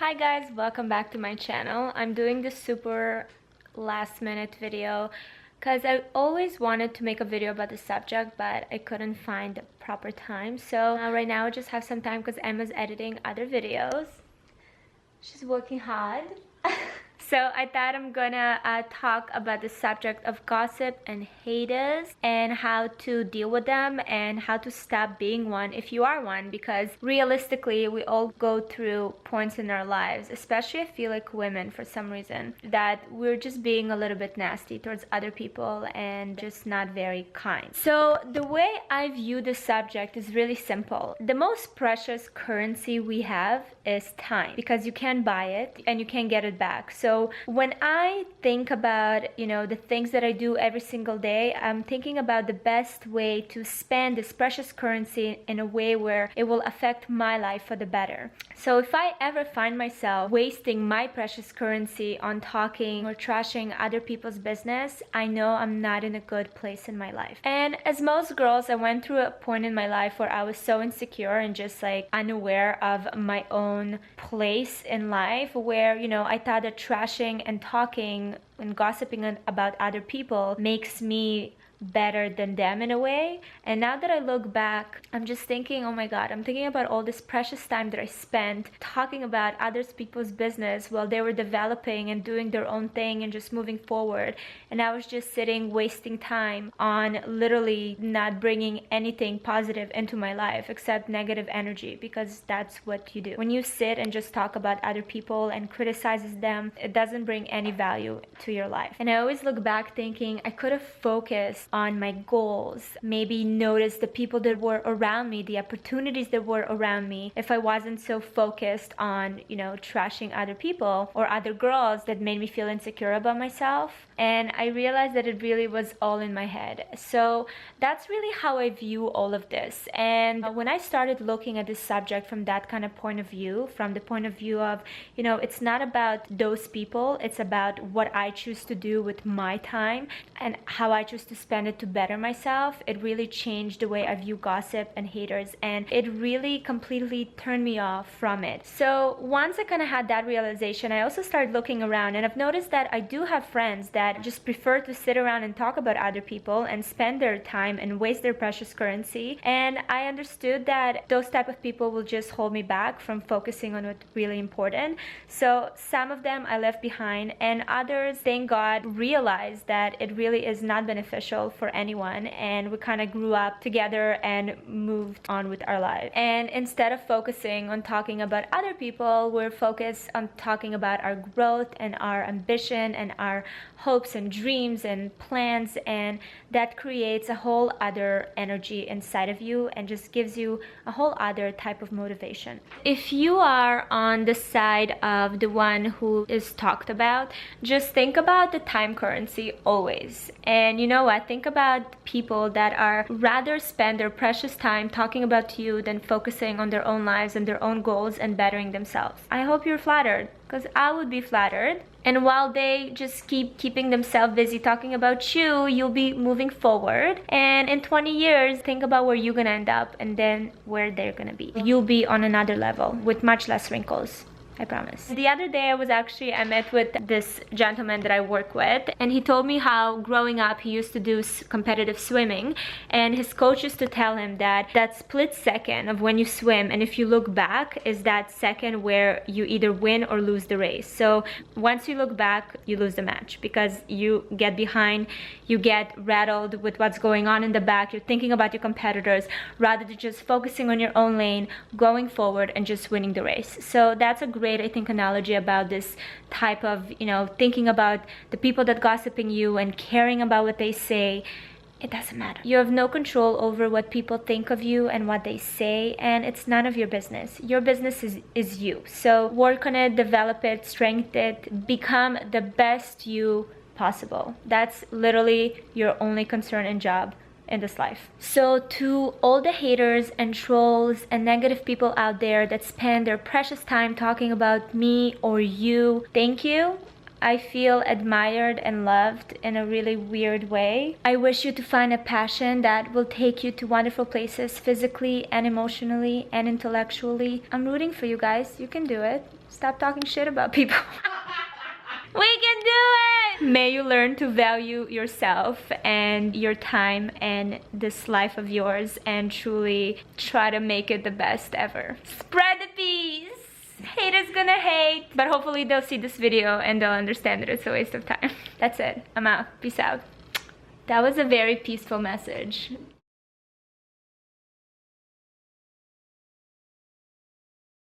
Hi guys, welcome back to my channel. I'm doing this super last minute video because I always wanted to make a video about the subject, but I couldn't find the proper time. So right now I just have some time because Emma's editing other videos. She's working hard. So I thought I'm gonna talk about the subject of gossip and haters and how to deal with them and how to stop being one if you are one, because realistically we all go through points in our lives, especially I feel like women for some reason, that we're just being a little bit nasty towards other people and just not very kind. So the way I view this subject is really simple. The most precious currency we have is time, because you can't buy it and you can't get it back. So when I think about, the things that I do every single day, I'm thinking about the best way to spend this precious currency in a way where it will affect my life for the better. So if I ever find myself wasting my precious currency on talking or trashing other people's business, I know I'm not in a good place in my life. And as most girls, I went through a point in my life where I was so insecure and just like unaware of my own place in life, where, I thought that trashing and talking and gossiping about other people makes me better than them in a way. And now that I look back, I'm just thinking, oh my god, I'm thinking about all this precious time that I spent talking about other people's business while they were developing and doing their own thing and just moving forward, and I was just sitting wasting time on literally not bringing anything positive into my life except negative energy, because that's what you do when you sit and just talk about other people and criticizes them. It doesn't bring any value to your life. And I always look back thinking I could have focused on my goals, maybe notice the people that were around me, the opportunities that were around me, if I wasn't so focused on, trashing other people or other girls that made me feel insecure about myself. And I realized that it really was all in my head. So that's really how I view all of this. And when I started looking at this subject from that kind of point of view, from the point of view of, it's not about those people, it's about what I choose to do with my time and how I choose to spend it to better myself, it really changed the way I view gossip and haters, and it really completely turned me off from it. So once I kind of had that realization, I also started looking around, and I've noticed that I do have friends that just prefer to sit around and talk about other people and spend their time and waste their precious currency. And I understood that those type of people will just hold me back from focusing on what's really important. So some of them I left behind, and others, thank God, realized that it really is not beneficial for anyone, and we kind of grew up together and moved on with our lives. And instead of focusing on talking about other people, we're focused on talking about our growth and our ambition and our hopes and dreams and plans, and that creates a whole other energy inside of you and just gives you a whole other type of motivation. If you are on the side of the one who is talked about, just think about the time currency always. And you know what? Think about people that are rather spend their precious time talking about you than focusing on their own lives and their own goals and bettering themselves. I hope you're flattered, because I would be flattered. And while they just keep keeping themselves busy talking about you, you'll be moving forward. And in 20 years, think about where you're gonna end up and then where they're gonna be. You'll be on another level with much less wrinkles. I promise. The other day I met with this gentleman that I work with, and he told me how growing up he used to do competitive swimming, and his coach used to tell him that that split second of when you swim and if you look back is that second where you either win or lose the race. So once you look back, you lose the match, because you get behind, you get rattled with what's going on in the back, you're thinking about your competitors rather than just focusing on your own lane, going forward and just winning the race. So that's a great, I think, analogy about this type of, thinking about the people that gossiping you and caring about what they say. It doesn't matter. You have no control over what people think of you and what they say, and it's none of your business. Your business is you. So work on it, develop it, strengthen it, become the best you possible. That's literally your only concern and job in this life. So to all the haters and trolls and negative people out there that spend their precious time talking about me or you, thank you. I feel admired and loved in a really weird way. I wish you to find a passion that will take you to wonderful places physically and emotionally and intellectually. I'm rooting for you guys. You can do it. Stop talking shit about people. We can do it! May you learn to value yourself and your time and this life of yours and truly try to make it the best ever. Spread the peace! Haters gonna hate, but hopefully they'll see this video and they'll understand that it's a waste of time. That's it. I'm out. Peace out. That was a very peaceful message.